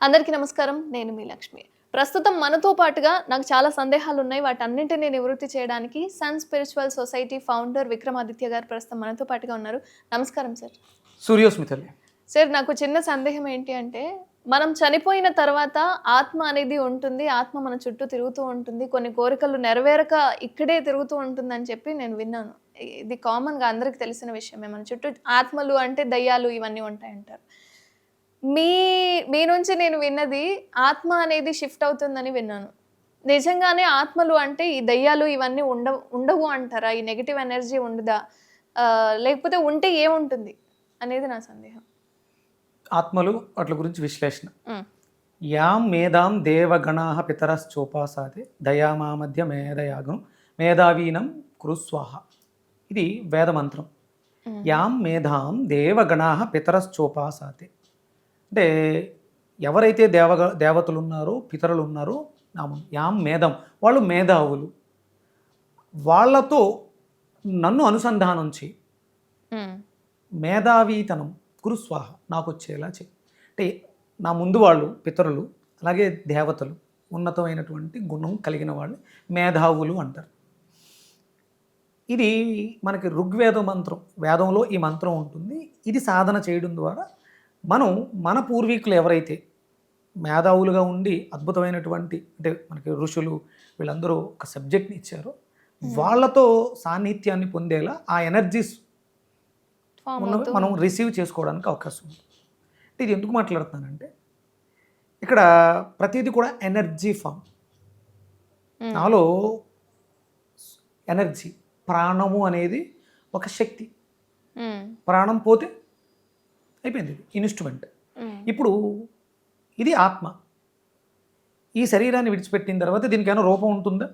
అందరికీ నమస్కారం. నేను మీ లక్ష్మి. ప్రస్తుతం మనతో పాటుగా నాకు చాలా సందేహాలున్నాయి. వాటన్నింటిని నివృత్తి చేయడానికి Sun Spiritual Society founder Vikramaditya garu ప్రస్తుతం మనతో పాటుగా ఉన్నారు. నమస్కారం సార్. సూర్యోస్మితల్లి. సార్, నాకు చిన్న సందేహం ఏంటి అంటే, మనం చనిపోయిన తర్వాత ఆత్మ అనేది ఉంటుంది. ఆత్మ మన చుట్టూ తిరుగుతూ ఉంటుంది. కొన్ని కోరికలు నెరవేరక ఇక్కడే తిరుగుతూ ఉంటుందని చెప్పి నేను విన్నాను. ఇది కామన్‌గా అందరికి తెలిసిన విషయమే. మన చుట్టూ ఆత్మలు అంటే దయ్యాలు ఇవన్నీ ఉంటాయంటారు. మీ మీ నుంచి నేను విన్నది ఆత్మ అనేది షిఫ్ట్ అవుతుందని విన్నాను. నిజంగానే ఆత్మలు అంటే ఈ దయ్యాలు ఇవన్నీ ఉండవు అంటారా? ఈ నెగెటివ్ ఎనర్జీ ఉండదా? లేకపోతే ఉంటే ఏముంటుంది అనేది నా సందేహం. ఆత్మలు వాటి గురించి విశ్లేషణ. హ్మ్. యాం మేధాం దేవగణాః పితరశ్చోపాసాతే దయామా మధ్య మేధయాగం మేధావీనం కురుస్వాహ. ఇది వేదమంత్రం. యాం మేధాం దేవగణాః పితరశ్చోపాసాతే అంటే ఎవరైతే దేవతలు ఉన్నారో పితరులు ఉన్నారో నామం యాం మేధం వాళ్ళు మేధావులు. వాళ్ళతో నన్ను అనుసంధానం చేయి, మేధావీతనం కురుస్వాహ నాకు వచ్చేలా చేయి. అంటే నా ముందు వాళ్ళు పితరులు, అలాగే దేవతలు, ఉన్నతమైనటువంటి గుణం కలిగిన వాళ్ళు మేధావులు అంటారు. ఇది మనకి ఋగ్వేద మంత్రం, వేదంలో ఈ మంత్రం ఉంటుంది. ఇది సాధన చేయడం ద్వారా మనం మన పూర్వీకులు ఎవరైతే మేధావులుగా ఉండి అద్భుతమైనటువంటి అంటే మనకి ఋషులు వీళ్ళందరూ ఒక సబ్జెక్ట్ని ఇచ్చారో వాళ్ళతో సాన్నిధ్యాన్ని పొందేలా ఆ ఎనర్జీస్ మనం రిసీవ్ చేసుకోవడానికి అవకాశం ఉంది. అంటే ఇది ఎందుకు మాట్లాడుతున్నానంటే ఇక్కడ ప్రతిదీ కూడా ఎనర్జీ ఫామ్. నాలో ఎనర్జీ, ప్రాణము అనేది ఒక శక్తి. ప్రాణం పోతే అయిపోయింది, ఇన్స్ట్రుమెంట్. ఇప్పుడు ఇది ఆత్మ. ఈ శరీరాన్ని విడిచిపెట్టిన తర్వాత దీనికి ఏమైనా రూపం ఉంటుందా?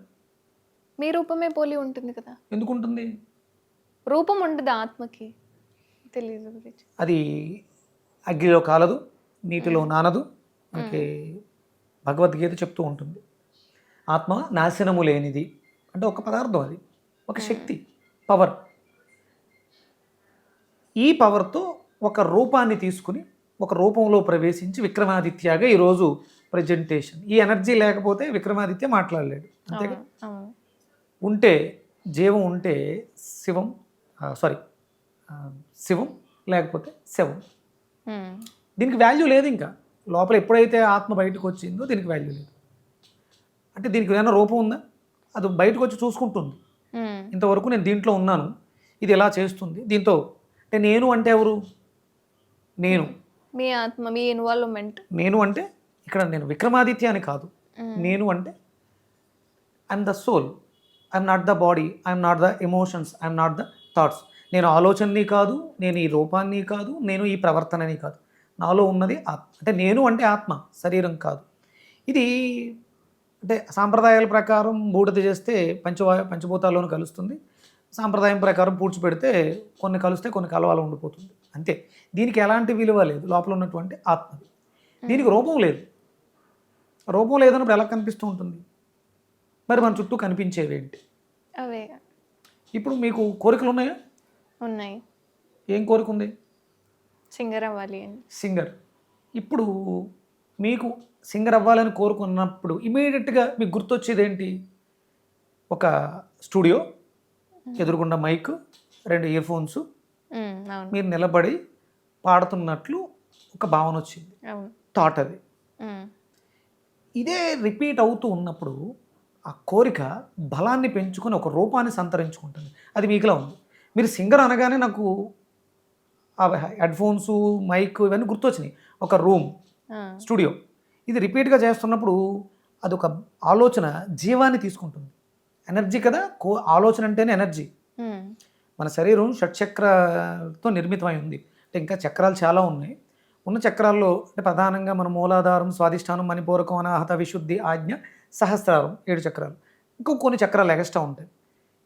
మీ రూపమే పోలి ఉంటుంది కదా. ఎందుకు ఉంటుంది? రూపం ఉండదు ఆత్మకి, తెలియదు గురించి. అది అగ్నిలో కాలదు, నీటిలో నానదు. మనకి భగవద్గీత చెప్తూ ఉంటుంది ఆత్మ నాశనము లేనిది. అంటే ఒక పదార్థం, అది ఒక శక్తి, పవర్. ఈ పవర్తో ఒక రూపాన్ని తీసుకుని ఒక రూపంలో ప్రవేశించి విక్రమాదిత్యగా ఈరోజు ప్రజెంటేషన్. ఈ ఎనర్జీ లేకపోతే విక్రమాదిత్య మాట్లాడలేడు. అంతేగా. ఉంటే జీవం ఉంటే శివం, శివం లేకపోతే శవం. దీనికి వాల్యూ లేదు. ఇంకా లోపల ఎప్పుడైతే ఆత్మ బయటకు వచ్చిందో దీనికి వాల్యూ లేదు. అంటే దీనికి ఏమైనా రూపం ఉందా? అది బయటకు వచ్చి చూసుకుంటుంది. ఇంతవరకు నేను దీంట్లో ఉన్నాను, ఇది ఎలా చేస్తుంది దీంతో. అంటే నేను అంటే ఎవరు? నేను మీ ఆత్మ, మీ ఇన్వాల్వ్మెంట్. నేను అంటే ఇక్కడ నేను విక్రమాదిత్య అని కాదు. నేను అంటే I'm the soul, I'm not the body, I'm not the emotions, I'm not the thoughts. నేను ఆలోచనని కాదు, నేను ఈ రూపాన్ని కాదు, నేను ఈ ప్రవర్తనని కాదు. నాలో ఉన్నది ఆత్మ. అంటే నేను అంటే ఆత్మ, శరీరం కాదు. ఇది అంటే సాంప్రదాయాల ప్రకారం బూడిద చేస్తే పంచభూతాల్లోనూ కలుస్తుంది. సాంప్రదాయం ప్రకారం పూడ్చిపెడితే కొన్ని కలుస్తే కొన్ని కలవాలు ఉండిపోతుంది. అంతే. దీనికి ఎలాంటి విలువ లేదు లోపల ఉన్నటువంటి ఆత్మది. దీనికి రూపం లేదు. రూపం లేదన్నప్పుడు ఎలా కనిపిస్తూ ఉంటుంది? మరి మన చుట్టూ కనిపించేవి ఏంటి? అవే. ఇప్పుడు మీకు కోరికలు ఉన్నాయా? ఉన్నాయి. ఏం కోరిక ఉంది? సింగర్ అవ్వాలి అని. సింగర్. ఇప్పుడు మీకు సింగర్ అవ్వాలని కోరుకున్నప్పుడు ఇమీడియట్గా మీకు గుర్తొచ్చేది ఏంటి? ఒక స్టూడియో, ఎదురుగుండా మైక్, 2 ఇయర్ ఫోన్స్, మీరు నిలబడి పాడుతున్నట్లు ఒక భావన వచ్చింది, థాట్. అది ఇదే రిపీట్ అవుతూ ఉన్నప్పుడు ఆ కోరిక బలాన్ని పెంచుకొని ఒక రూపాన్ని సంతరించుకుంటుంది. అది మీకులా ఉంది. మీరు సింగర్ అనగానే నాకు హెడ్ఫోన్స్, మైక్ ఇవన్నీ గుర్తొచ్చినాయి. ఒక రూమ్, స్టూడియో. ఇది రిపీట్గా చేస్తున్నప్పుడు అదొక ఆలోచన జీవాన్ని తీసుకుంటుంది. ఎనర్జీ కదా, ఆలోచన అంటేనే ఎనర్జీ. మన శరీరం షట్చక్రతో నిర్మితమై ఉంది. అంటే ఇంకా చక్రాలు చాలా ఉన్నాయి. ఉన్న చక్రాల్లో అంటే ప్రధానంగా మన మూలాధారం, స్వాధిష్టానం, మణిపూరకం, అనాహత, విశుద్ధి, ఆజ్ఞ, సహస్రారం, 7 చక్రాలు. ఇంకో కొన్ని చక్రాలు ఎక్స్ట్రా ఉంటాయి.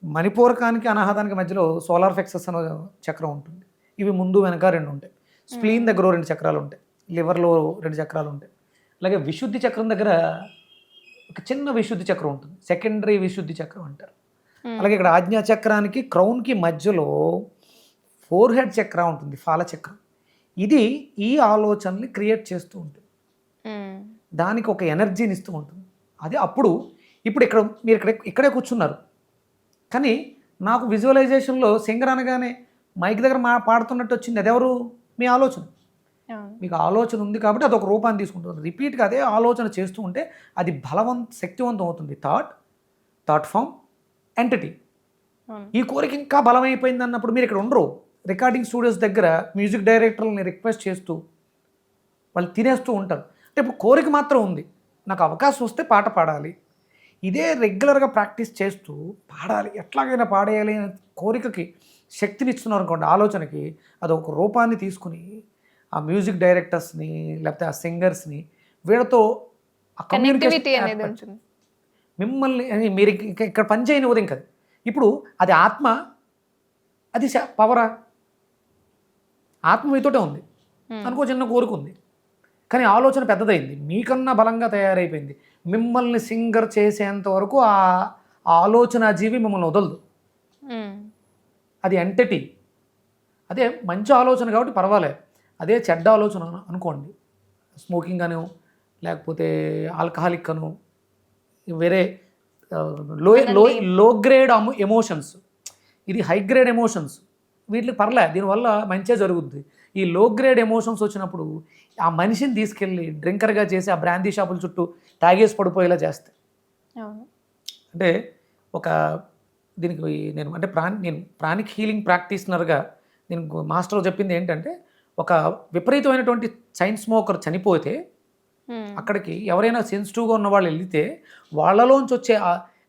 మణిపూరకానికి అనాహతానికి మధ్యలో సోలార్ ప్లెక్సస్ అనే చక్రం ఉంటుంది. ఇవి ముందు వెనక 2 ఉంటాయి. స్ప్లీన్ దగ్గర 2 చక్రాలు ఉంటాయి. లివర్లో 2 చక్రాలు ఉంటాయి. అలాగే విశుద్ధి చక్రం దగ్గర ఒక చిన్న విశుద్ధి చక్రం ఉంటుంది, సెకండరీ విశుద్ధి చక్రం అంటారు. అలాగే ఇక్కడ ఆజ్ఞా చక్రానికి క్రౌన్కి మధ్యలో 4 హెడ్ చక్రం ఉంటుంది, ఫాల చక్రం. ఇది ఈ ఆలోచనని క్రియేట్ చేస్తూ ఉంటుంది. దానికి ఒక ఎనర్జీని ఇస్తూ ఉంటుంది. అది అప్పుడు ఇప్పుడు మీరు ఇక్కడే కూర్చున్నారు, కానీ నాకు విజువలైజేషన్లో సింగర్ అనగానే మైక్ దగ్గర పాడుతున్నట్టు వచ్చింది. అదెవరు? మీ ఆలోచన. మీకు ఆలోచన ఉంది కాబట్టి అది ఒక రూపాన్ని తీసుకుంటుంది. రిపీట్గా అదే ఆలోచన చేస్తూ ఉంటే అది శక్తివంతం అవుతుంది. Thought form, entity. ఈ కోరిక ఇంకా బలమైపోయింది అన్నప్పుడు మీరు ఇక్కడ ఉండరు. రికార్డింగ్ స్టూడియోస్ దగ్గర మ్యూజిక్ డైరెక్టర్ని రిక్వెస్ట్ చేస్తూ వాళ్ళు తినేస్తూ ఉంటారు. అంటే ఇప్పుడు కోరిక మాత్రం ఉంది, నాకు అవకాశం వస్తే పాట పాడాలి. ఇదే రెగ్యులర్గా ప్రాక్టీస్ చేస్తూ పాడాలి, ఎట్లాగైనా పాడేయాలి అనే కోరికకి శక్తిని ఇస్తున్నారు అనుకోండి, ఆలోచనకి అది ఒక రూపాన్ని తీసుకుని ఆ మ్యూజిక్ డైరెక్టర్స్ని లేకపోతే ఆ సింగర్స్ని వీళ్ళతో ఆ కనెక్టివిటీ అనేది ఉంటుంది. మిమ్మల్ని మీరు ఇక్కడ పని చేయనివ్వదు. ఇంకా ఇప్పుడు అది ఆత్మ, అది పవరా? ఆత్మ మీతోటే ఉంది అనుకో, చిన్న కోరిక ఉంది, కానీ ఆలోచన పెద్దదైంది, మీకన్నా బలంగా తయారైపోయింది. మిమ్మల్ని సింగర్ చేసేంత వరకు ఆ ఆలోచన జీవి మిమ్మల్ని వదలదు. అది ఎంటిటీ. అదే మంచి ఆలోచన కాబట్టి పర్వాలేదు. అదే చెడ్డ ఆలోచన అనుకోండి, స్మోకింగ్ అను లేకపోతే ఆల్కహాలిక్ అను వేరే లో గ్రేడ్ ఎమోషన్స్, ఇది హై గ్రేడ్ ఎమోషన్స్, వీటికి పర్లేదు, దీనివల్ల మంచిగా జరుగుద్ది. ఈ లో గ్రేడ్ ఎమోషన్స్ వచ్చినప్పుడు ఆ మనిషిని తీసుకెళ్ళి డ్రింకర్గా చేసి ఆ బ్రాందీ షాపుల చుట్టూ తాగేసి పడిపోయేలా చేస్తాయి. అంటే ఒక దీనికి నేను ప్రాణిక్ హీలింగ్ ప్రాక్టీషనర్గా నేను మాస్టర్ చెప్పింది ఏంటంటే, ఒక విపరీతమైనటువంటి చైన్ స్మోకర్ చనిపోతే అక్కడికి ఎవరైనా సెన్సిటివ్గా ఉన్న వాళ్ళు వెళ్తే వాళ్ళలోంచి వచ్చే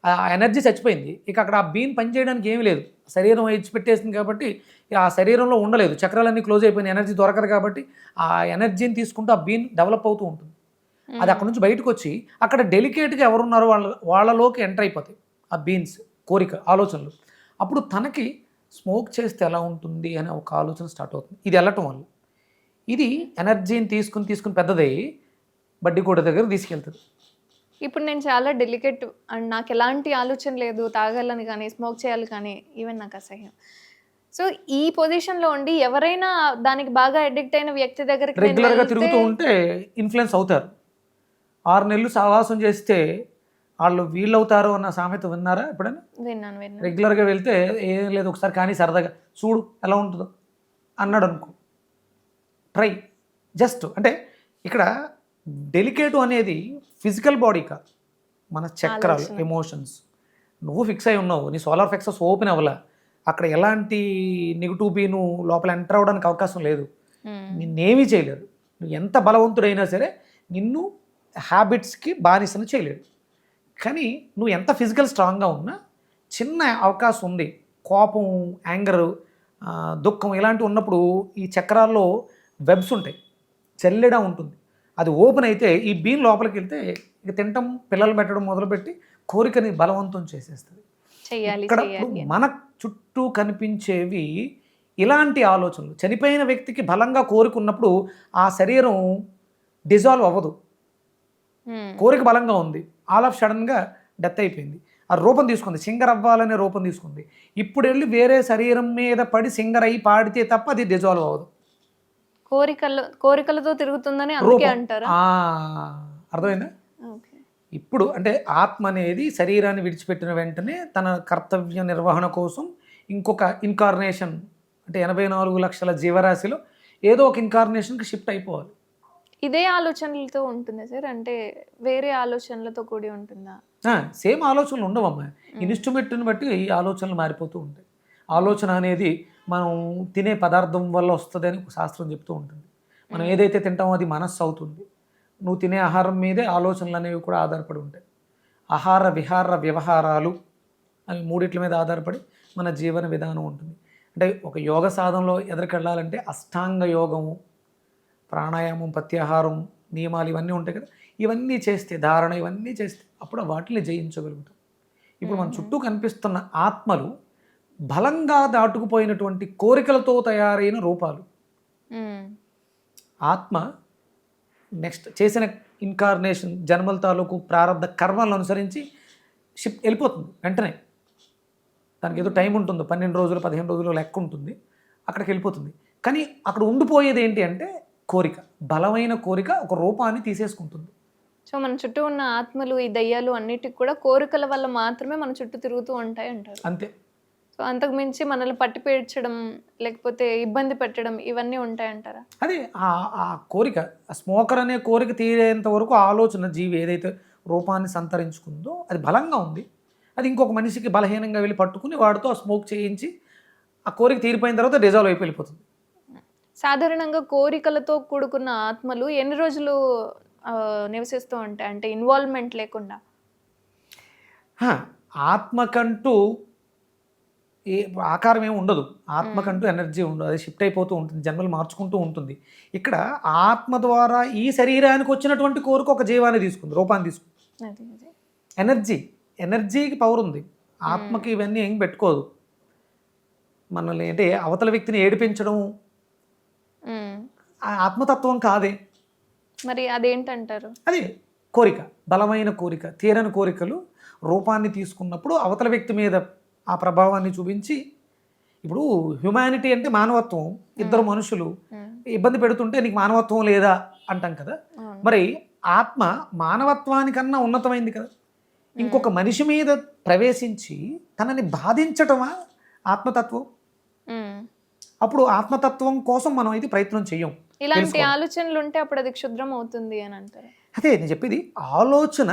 ఆ ఎనర్జీ చచ్చిపోయింది. ఇక అక్కడ ఆ బీన్ పనిచేయడానికి ఏమీ లేదు, శరీరం ఇచ్చిపెట్టేసింది కాబట్టి ఆ శరీరంలో ఉండలేదు, చక్రాలన్నీ క్లోజ్ అయిపోయినాయి, ఎనర్జీ దొరకదు కాబట్టి ఆ ఎనర్జీని తీసుకుంటూ ఆ బీన్ డెవలప్ అవుతూ ఉంటుంది. అది అక్కడ నుంచి బయటకు వచ్చి అక్కడ డెలికేట్గా ఎవరున్నారో వాళ్ళలోకి ఎంటర్ అయిపోతాయి ఆ బీన్స్, కోరిక, ఆలోచనలు. అప్పుడు తనకి స్మోక్ చేస్తే ఎలా ఉంటుంది అనే ఒక ఆలోచన స్టార్ట్ అవుతుంది. ఇది వెళ్ళటం వల్ల ఇది ఎనర్జీని తీసుకుని పెద్దదై బడ్డీ కూడా దగ్గర తీసుకెళ్తుంది. ఇప్పుడు నేను చాలా డెలికేట్ అండ్ నాకు ఎలాంటి ఆలోచన లేదు తాగాలని కానీ స్మోక్ చేయాలి కానీ, ఈవెన్ నాకు అసహ్యం. సో ఈ పొజిషన్లో ఉండి ఎవరైనా దానికి బాగా అడిక్ట్ అయిన వ్యక్తి దగ్గరికి రెగ్యులర్గా తిరుగుతూ ఉంటే ఇన్ఫ్లుయెన్స్ అవుతారు. 6 నెలలు సహవాసం చేస్తే వాళ్ళు వీళ్ళు అవుతారు అన్న సామెత విన్నారా ఎప్పుడైనా? విన్నాను. రెగ్యులర్గా వెళ్తే ఏం లేదు, ఒకసారి కానీ సరదాగా చూడు ఎలా ఉంటుందో అన్నాడు అనుకో, ట్రై జస్ట్. అంటే ఇక్కడ డెలికేట్ అనేది ఫిజికల్ బాడీ కాదు, మన చక్రాలు, ఎమోషన్స్. నువ్వు ఫిక్స్ అయి ఉన్నావు, నీ సోలార్ ప్లెక్సస్ ఓపెన్ అవ్వలా, అక్కడ ఎలాంటి నెగిటివ్ బీ నువ్వు లోపల ఎంటర్ అవ్వడానికి అవకాశం లేదు, నిన్నేమీ చేయలేరు. నువ్వు ఎంత బలవంతుడైనా సరే నిన్ను హ్యాబిట్స్కి బానిసను చేయలేడు. కానీ నువ్వు ఎంత ఫిజికల్ స్ట్రాంగ్గా ఉన్నా చిన్న అవకాశం ఉంది, కోపం, యాంగరు, దుఃఖం ఇలాంటివి ఉన్నప్పుడు ఈ చక్రాల్లో వెబ్స్ ఉంటాయి, చెల్లెడా ఉంటుంది, అది ఓపెన్ అయితే ఈ బీన్ లోపలికి వెళ్తే ఇక తినటం, పిల్లలు పెట్టడం మొదలుపెట్టి కోరికని బలవంతం చేసేస్తుంది. ఇక్కడ మన చుట్టూ కనిపించేవి ఇలాంటి ఆలోచనలు. చనిపోయిన వ్యక్తికి బలంగా కోరిక ఉన్నప్పుడు ఆ శరీరం డిజాల్వ్ అవ్వదు, కోరిక బలంగా ఉంది, ఆల్ ఆఫ్ సడన్గా డెత్ అయిపోయింది, ఆ రూపం తీసుకుంది, సింగర్ అవ్వాలనే రూపం తీసుకుంది. ఇప్పుడు వెళ్ళి వేరే శరీరం మీద పడి సింగర్ అయ్యి పాడితే తప్ప అది డిజాల్వ్ అవ్వదు. కోరికలతో తిరుగుతుందని అందుకే అంటారా? అర్థమైందా? ఇప్పుడు అంటే ఆత్మ అనేది శరీరాన్ని విడిచిపెట్టిన వెంటనే తన కర్తవ్య నిర్వహణ కోసం ఇంకొక ఇన్కార్నేషన్, అంటే 84 లక్షల జీవరాశిలో ఏదో ఒక ఇన్కార్నేషన్కి షిఫ్ట్ అయిపోవాలి. ఇదే ఆలోచనలతో ఉంటుందా సార్? అంటే వేరే ఆలోచనలతో కూడి ఉంటుందా? సేమ్ ఆలోచనలు ఉండవమ్మా, ఇన్స్ట్రుమెంట్ని బట్టి ఈ ఆలోచనలు మారిపోతూ ఉంటాయి. ఆలోచన అనేది మనం తినే పదార్థం వల్ల వస్తుంది అని శాస్త్రం చెప్తూ ఉంటుంది. మనం ఏదైతే తింటామో అది మనస్సు అవుతుంది. నువ్వు తినే ఆహారం మీదే ఆలోచనలు అనేవి కూడా ఆధారపడి ఉంటాయి. ఆహార విహార వ్యవహారాలు అవి మూడిట్ల మీద ఆధారపడి మన జీవన విధానం ఉంటుంది. అంటే ఒక యోగ సాధనలో ఎదురుకెళ్ళాలంటే అష్టాంగ యోగము, ప్రాణాయామం, ప్రత్యాహారం, నియమాలు ఇవన్నీ ఉంటాయి కదా, ఇవన్నీ చేస్తే, ధారణ ఇవన్నీ చేస్తే అప్పుడు వాటిని జయించగలుగుతాం. ఇప్పుడు మన చుట్టూ కనిపిస్తున్న ఆత్మలు బలంగా దాటుకుపోయినటువంటి కోరికలతో తయారైన రూపాలు. ఆత్మ నెక్స్ట్ చేసిన ఇన్కార్నేషన్ జన్మల తాలూకు ప్రారంభ కర్మలను అనుసరించి షిఫ్ట్ వెళ్ళిపోతుంది వెంటనే. దానికి ఏదో టైం ఉంటుందో 12 రోజులు 15 రోజులు లెక్క ఉంటుంది, అక్కడికి వెళ్ళిపోతుంది. కానీ అక్కడ ఉండిపోయేది ఏంటి అంటే కోరిక, బలమైన కోరిక ఒక రూపాన్ని తీసేసుకుంటుంది. సో మన చుట్టూ ఉన్న ఆత్మలు, ఈ దయ్యాలు అన్నిటికి కూడా కోరికల వల్ల మాత్రమే మన చుట్టూ తిరుగుతూ ఉంటాయి అంటారు. అంతే. సో అంతకు మించి మనల్ని పట్టి పేర్చడం, లేకపోతే ఇబ్బంది పెట్టడం ఇవన్నీ ఉంటాయంటారా? అదే ఆ కోరిక, ఆ స్మోకర్ అనే కోరిక తీరేంత వరకు ఆలోచన జీవి ఏదైతే రూపాన్ని సంతరించుకుందో అది బలంగా ఉంది. అది ఇంకొక మనిషికి బలహీనంగా వెళ్ళి పట్టుకుని వాడితో ఆ స్మోక్ చేయించి ఆ కోరిక తీరిపోయిన తర్వాత డిజాల్వ్ అయిపోయి వెళ్ళిపోతుంది. సాధారణంగా కోరికలతో కూడుకున్న ఆత్మలు ఎన్ని రోజులు నివసిస్తూ ఉంటాయి, అంటే ఇన్వాల్వ్మెంట్ లేకుండా? ఆత్మకంటూ ఏ ఆకారం ఏమి ఉండదు, ఆత్మకంటూ ఎనర్జీ ఉండదు, అది షిఫ్ట్ అయిపోతూ ఉంటుంది, జన్మలు మార్చుకుంటూ ఉంటుంది. ఇక్కడ ఆత్మ ద్వారా ఈ శరీరానికి వచ్చినటువంటి కోరిక ఒక జీవాన్ని తీసుకుంది, రూపాన్ని తీసుకుంది. ఎనర్జీకి పవర్ ఉంది, ఆత్మకి ఇవన్నీ ఏం పెట్టుకోదు. మనల్ని అంటే అవతల వ్యక్తిని ఏడిపించడం ఆత్మతత్వం కాదే. మరి అదేంటంటారు? అదే కోరిక, బలమైన కోరిక, తీరని కోరికలు రూపాన్ని తీసుకున్నప్పుడు అవతల వ్యక్తి మీద ఆ ప్రభావాన్ని చూపించి, ఇప్పుడు హ్యుమానిటీ అంటే మానవత్వం, ఇద్దరు మనుషులు ఇబ్బంది పెడుతుంటే నీకు మానవత్వం లేదా అంటాం కదా. మరి ఆత్మ మానవత్వానికన్నా ఉన్నతమైంది కదా. ఇంకొక మనిషి మీద ప్రవేశించి తనని బాధించటమా ఆత్మతత్వం? అప్పుడు ఆత్మతత్వం కోసం మనం అయితే ప్రయత్నం చెయ్యం. ఇలాంటి ఆలోచనలు ఉంటే అప్పుడు అది క్షుద్రం అవుతుంది అని అంటారు. అదే నేను చెప్పేది, ఆలోచన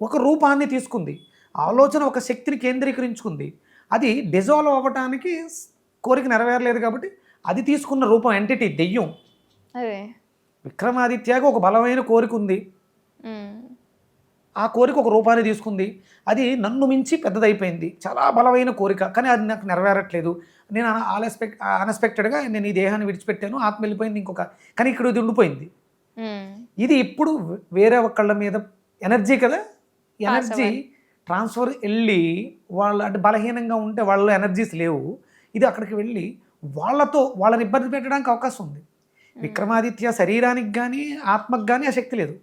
ఒక రూపాన్ని తీసుకుంది, ఆలోచన ఒక శక్తిని కేంద్రీకరించుకుంది, అది డిజాల్వ్ అవ్వటానికి కోరిక నెరవేరలేదు కాబట్టి అది తీసుకున్న రూపం ఎంటిటీ దెయ్యం. అదే విక్రమాదిత్యగా ఒక బలమైన కోరిక ఉంది, ఆ కోరిక ఒక రూపాన్ని తీసుకుంది, అది నన్ను మించి పెద్దదైపోయింది, చాలా బలమైన కోరిక, కానీ అది నాకు నెరవేరట్లేదు, నేను అన్ఎక్స్పెక్టెడ్గా నేను ఈ దేహాన్ని విడిచిపెట్టాను, ఆత్మ వెళ్ళిపోయింది ఇంకొక, కానీ ఇక్కడ ఇది ఉండిపోయింది. ఇది ఇప్పుడు వేరే ఒకళ్ళ మీద ఎనర్జీ కదా, ఎనర్జీ ట్రాన్స్ఫర్ వెళ్ళి వాళ్ళ అంటే బలహీనంగా ఉంటే వాళ్ళలో ఎనర్జీస్ లేవు, ఇది అక్కడికి వెళ్ళి వాళ్ళని ఇబ్బంది పెట్టడానికి అవకాశం ఉంది. విక్రమాదిత్య శరీరానికి కానీ ఆత్మకు కానీ ఆ శక్తి లేదు.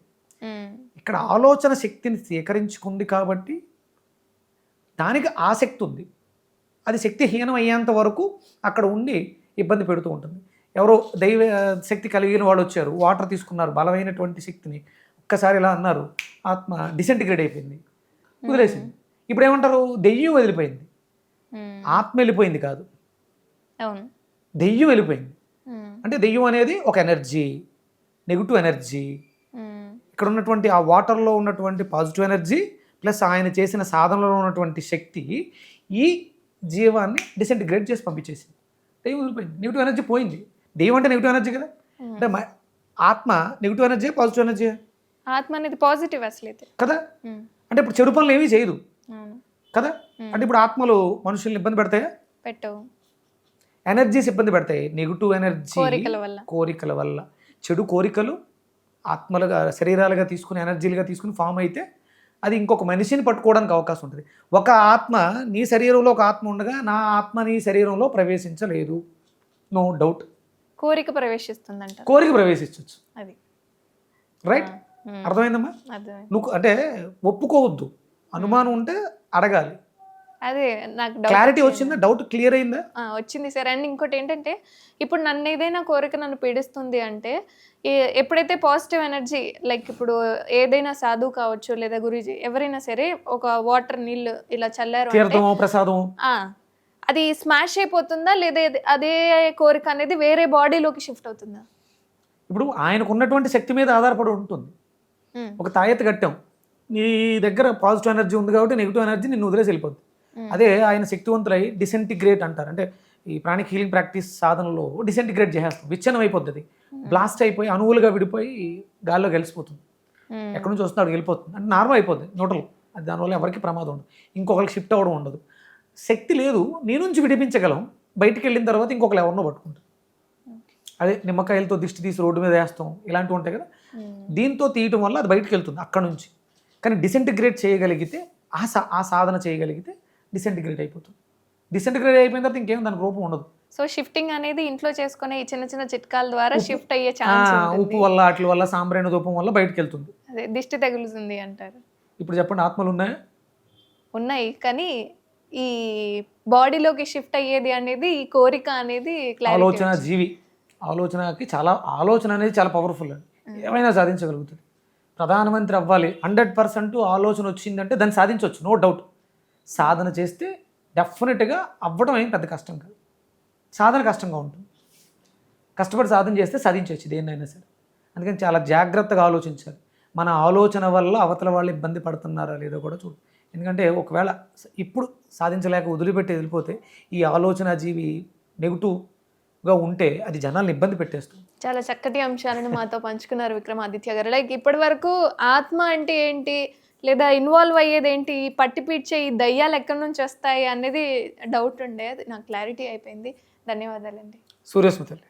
ఇక్కడ ఆలోచన శక్తిని సేకరించుకుంది కాబట్టి దానికి ఆసక్తి ఉంది, అది శక్తిహీనం అయ్యేంత వరకు అక్కడ ఉండి ఇబ్బంది పెడుతూ ఉంటుంది. ఎవరో దైవ శక్తి కలిగిన వాళ్ళు వచ్చారు, వాటర్ తీసుకున్నారు, బలమైనటువంటి శక్తిని ఒక్కసారి ఇలా అన్నారు, ఆత్మ డిసెంటిగ్రేడ్ అయిపోయింది, వదిలేసింది. ఇప్పుడు ఏమంటారు, దెయ్యం వదిలిపోయింది, ఆత్మ వెళ్ళిపోయింది కాదు, దెయ్యం వెళ్ళిపోయింది. అంటే దెయ్యం అనేది ఒక ఎనర్జీ, నెగిటివ్ ఎనర్జీ. ఇక్కడ ఉన్నటువంటి ఆ వాటర్లో ఉన్నటువంటి పాజిటివ్ ఎనర్జీ ప్లస్ ఆయన చేసిన సాధనలో ఉన్నటువంటి శక్తి ఈ జీవాన్ని డిసెంటిగ్రేట్ చేసి పంపించేసింది. దెయ్యం వదిలిపోయింది, నెగిటివ్ ఎనర్జీ పోయింది. దెయ్యం అంటే నెగిటివ్ ఎనర్జీ కదా, అంటే ఆత్మ నెగిటివ్ ఎనర్జీ పాజిటివ్ ఎనర్జీ? ఆత్మ అనేది పాజిటివ్ అసలైతే కదా. అంటే ఇప్పుడు చెడు పనులు ఏమీ చేయదు కదా. అంటే ఇప్పుడు ఆత్మలు మనుషుల్ని ఇబ్బంది పెడతాయా? పెట్టవు. ఎనర్జీస్ ఇబ్బంది పెడతాయి, నెగిటివ్ ఎనర్జీ కోరికల వల్ల. చెడు కోరికలు ఆత్మలుగా శరీరాలుగా తీసుకుని ఎనర్జీలుగా తీసుకుని ఫామ్ అయితే అది ఇంకొక మనిషిని పట్టుకోవడానికి అవకాశం ఉంటుంది. ఒక ఆత్మ నీ శరీరంలో ఒక ఆత్మ ఉండగా నా ఆత్మ నీ శరీరంలో ప్రవేశించలేదు, నో డౌట్. కోరిక ప్రవేశిస్తుందంట, కోరిక ప్రవేశించవచ్చు, అది రైట్. అర్థమైందమ్మా? నువ్వు అంటే ఒప్పుకోవద్దు, అనుమానం ఉంటే అడగాలి. అదే నాకు క్లారిటీ వచ్చిందా? డౌట్ క్లియర్ అయిందా? వచ్చింది సార్. అండ్ ఇంకోటి ఏంటంటే, ఇప్పుడు నన్ను ఏదైనా కోరిక నన్ను పీడిస్తుంది అంటే ఎప్పుడైతే పాజిటివ్ ఎనర్జీ, లైక్ ఇప్పుడు ఏదైనా సాధువు కావచ్చు లేదా గురూజీ ఎవరైనా సరే ఒక వాటర్ నీళ్ళు ఇలా చల్లారు, ప్రసాదం, అది స్మాష్ అయిపోతుందా లేదా అదే కోరిక అనేది వేరే బాడీలోకి షిఫ్ట్ అవుతుందా? ఇప్పుడు ఆయనకు ఉన్నటువంటి శక్తి మీద ఆధారపడి ఉంటుంది. ఒక తాయెత్తు కట్టాం, నీ దగ్గర పాజిటివ్ ఎనర్జీ ఉంది కాబట్టి నెగిటివ్ ఎనర్జీ నిన్ను వదిలేసి వెళ్ళిపోద్ది. అదే ఆయన శక్తివంతులై డిసెంటిగ్రేట్ అంటారు, అంటే ఈ ప్రాణిక్ హీలింగ్ ప్రాక్టీస్ సాధనలో డిసెంటిగ్రేట్ చేసేస్తాం, విచ్ఛిన్నం అయిపోద్ది, బ్లాస్ట్ అయిపోయి అణువులుగా విడిపోయి గాల్లో గెలిచిపోతుంది, ఎక్కడి నుంచి వస్తుంది అక్కడికి వెళ్ళిపోతుంది, అంటే నార్మల్ అయిపోద్ది, న్యూట్రల్. అది దానివల్ల ఎవరికి ప్రమాదం ఉండదు, ఇంకొకరికి షిఫ్ట్ అవ్వడం ఉండదు. శక్తి లేదు, నీ నుంచి విడిపించగలం, బయటికి వెళ్ళిన తర్వాత ఇంకొకరు ఎవరినో పట్టుకుంటాం. అదే నిమ్మకాయలతో దిష్టి తీసి రోడ్డు మీద వేస్తాం, ఇలాంటివి ఉంటాయి కదా, దీంతో తీయటం వల్ల అది బయటికి వెళ్తుంది అక్కడ నుంచి. కానీ డిసెంటిగ్రేట్ చేయగలిగితే, ఆ సాధన చేయగలిగితే డిసెంటిగ్రేట్ అయిపోతుంది. డిసెంటిగ్రేట్ అయిపోయిన తర్వాత ఇంకేం దానికి రూపం ఉండదు. సో షిఫ్టింగ్ అనేది ఇంట్లో చేసుకునే ఈ చిన్న చిన్న చిట్కాల ద్వారా షిఫ్ట్ అయ్యే ఛాన్స్ ఉంటుంది. ఉప్పు వల్ల వాటి వల్ల సాంబ్రాణి ధూపం వల్ల బయటికి వెళ్తుంది, అదే దిష్టి తగులుతుంది అంటారు. ఇప్పుడు చెప్పండి, ఆత్మలు ఉన్నాయా? ఉన్నాయి, కానీ ఈ బాడీలోకి షిఫ్ట్ అయ్యేది అనేది ఈ కోరిక అనేది ఆలోచన జీవి, ఆలోచనకి చాలా ఆలోచన అనేది చాలా పవర్ఫుల్ అండి, ఏమైనా సాధించగలుగుతుంది. ప్రధానమంత్రి అవ్వాలి 100% ఆలోచన వచ్చిందంటే దాన్ని సాధించవచ్చు, నో డౌట్. సాధన చేస్తే డెఫినెట్గా అవ్వడం ఏం పెద్ద కష్టం కాదు. సాధన కష్టంగా ఉంటుంది, కష్టపడి సాధన చేస్తే సాధించవచ్చు దేన్నైనా సరే. అందుకని చాలా జాగ్రత్తగా ఆలోచించాలి. మన ఆలోచన వల్ల అవతల వాళ్ళు ఇబ్బంది పడుతున్నారా లేదో కూడా చూడు. ఎందుకంటే ఒకవేళ ఇప్పుడు సాధించలేక వదిలిపెట్టి వెళ్ళిపోతే ఈ ఆలోచన జీవి నెగిటివ్గా ఉంటే అది జనాల్ని ఇబ్బంది పెట్టేస్తుంది. చాలా చక్కటి అంశాలను మాతో పంచుకున్నారు విక్రమాదిత్య గారు. లైక్ ఇప్పటి వరకు ఆత్మ అంటే ఏంటి, లేదా ఇన్వాల్వ్ అయ్యేది ఏంటి, పట్టి పీడ్చే ఈ దయ్యాలు ఎక్కడి నుంచి వస్తాయి అనేది డౌట్ ఉండే, అది నాకు క్లారిటీ అయిపోయింది. ధన్యవాదాలండి. సూర్యస్మృతి.